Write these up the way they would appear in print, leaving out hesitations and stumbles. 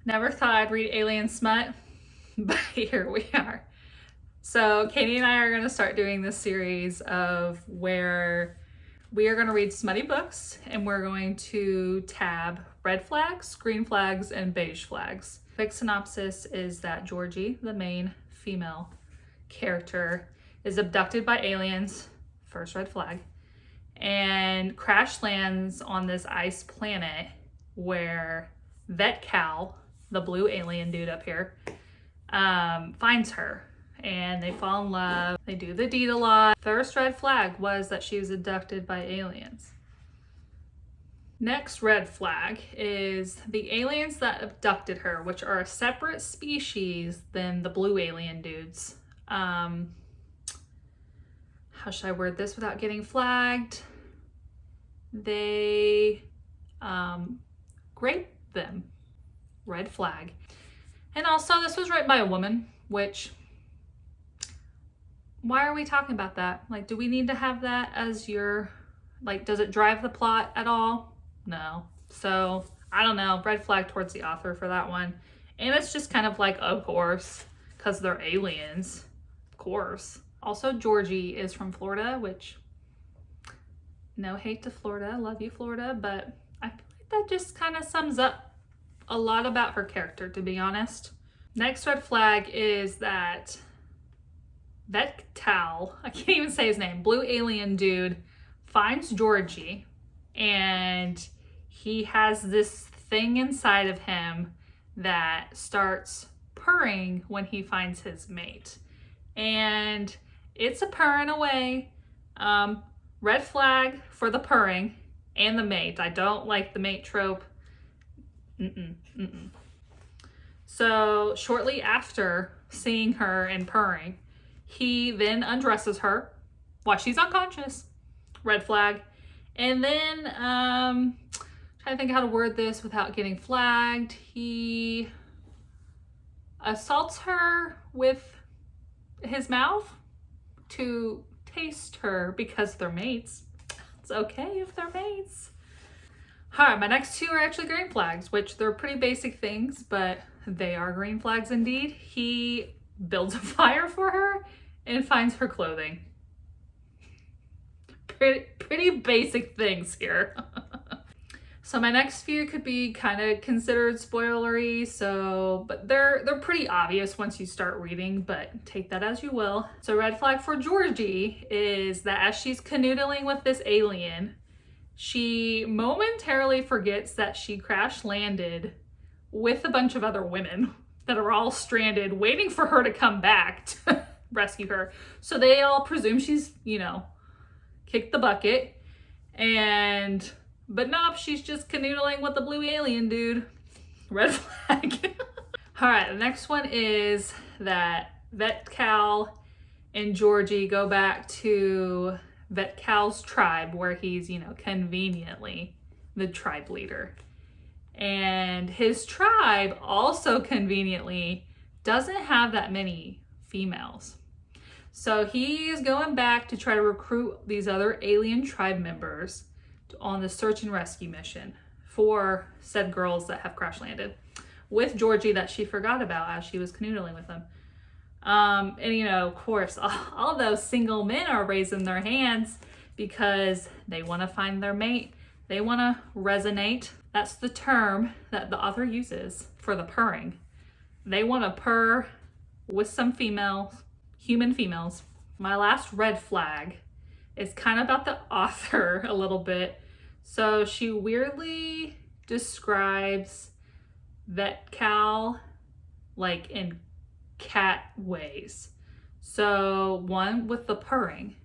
Never thought I'd read alien smut, but here we are. So Katie and I are going to start doing this series of where we are going to read smutty books and we're going to tab red flags, green flags, and beige flags. Quick synopsis is that Georgie, the main female character, is abducted by aliens, first red flag, and crash lands on this ice planet where Vet Cal, the blue alien dude up here, finds her and they fall in love. They do the deed a lot. First red flag was that she was abducted by aliens. Next red flag is the aliens that abducted her, which are a separate species than the blue alien dudes. How should I word this without getting flagged? They raped them. Red flag. And also, this was written by a woman, which, why are we talking about that? Like, do we need to have that as your, like, does it drive the plot at all? No. So, I don't know, red flag towards the author for that one. And it's just kind of like, of course, because they're aliens. Of course. Also, Georgie is from Florida, which, no hate to Florida, love you, Florida, but I feel like that just kind of sums up a lot about her character, to be honest. Next red flag is that Vet Cal, I can't even say his name, blue alien dude, finds Georgie and he has this thing inside of him that starts purring when he finds his mate. And it's a purring away. Red flag for the purring and the mate. I don't like the mate trope. So shortly after seeing her and purring, he then undresses her while she's unconscious. Red flag. And then, trying to think how to word this without getting flagged. He assaults her with his mouth to taste her because they're mates. It's okay if they're mates. All right, my next two are actually green flags, which they're pretty basic things, but they are green flags indeed. He builds a fire for her and finds her clothing. Pretty basic things here. So my next few could be kind of considered spoilery, but they're pretty obvious once you start reading, but take that as you will. So red flag for Georgie is that as she's canoodling with this alien, she momentarily forgets that she crash landed with a bunch of other women that are all stranded waiting for her to come back to rescue her. So they all presume she's, kicked the bucket. But nope, she's just canoodling with the blue alien dude. Red flag. All right, the next one is that Vet Cal and Georgie go back to Vet Cal's tribe where he's, conveniently the tribe leader. And his tribe also conveniently doesn't have that many females. So he is going back to try to recruit these other alien tribe members on the search and rescue mission for said girls that have crash landed with Georgie that she forgot about as she was canoodling with them. And of course, all those single men are raising their hands because they want to find their mate. They want to resonate. That's the term that the author uses for the purring. They want to purr with some human females. My last red flag is kind of about the author a little bit. So she weirdly describes Vet Cal like in cat ways. So 1, with the purring.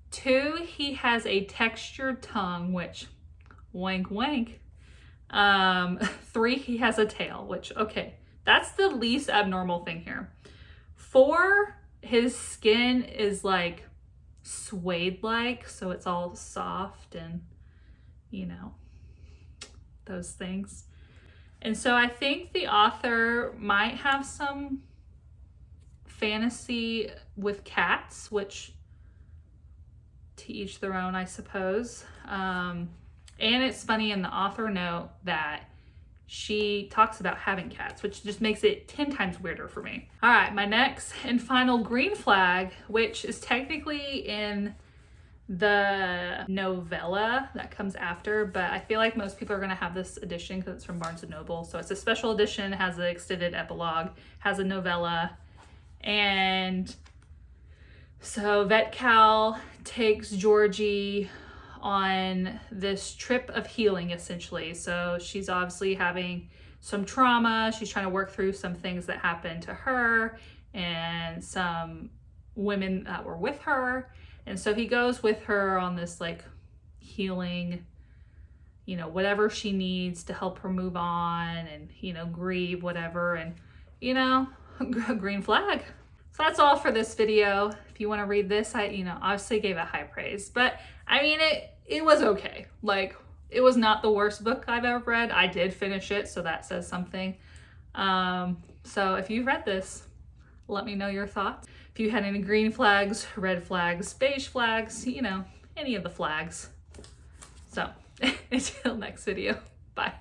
2, he has a textured tongue, which wink wink. 3, he has a tail, which, okay, that's the least abnormal thing here. 4, his skin is like suede-like, so it's all soft and, those things. And so I think the author might have some fantasy with cats, which to each their own, I suppose. And it's funny in the author note that she talks about having cats, which just makes it 10 times weirder for me. All right, my next and final green flag, which is technically in the novella that comes after, but I feel like most people are gonna have this edition because it's from Barnes & Noble. So it's a special edition, has an extended epilogue, has a novella. And so Vet Cal takes Georgie on this trip of healing, essentially. So she's obviously having some trauma. She's trying to work through some things that happened to her and some women that were with her. And so he goes with her on this like healing, you know, whatever she needs to help her move on and, you know, grieve, whatever. And, you know, green flag. So that's all for this video. If you want to read this, I, you know, obviously gave it high praise, but I mean, it was okay. Like, it was not the worst book I've ever read. I did finish it, so that says something. So if you've read this, let me know your thoughts. If you had any green flags, red flags, beige flags, you know, any of the flags. So until next video, bye.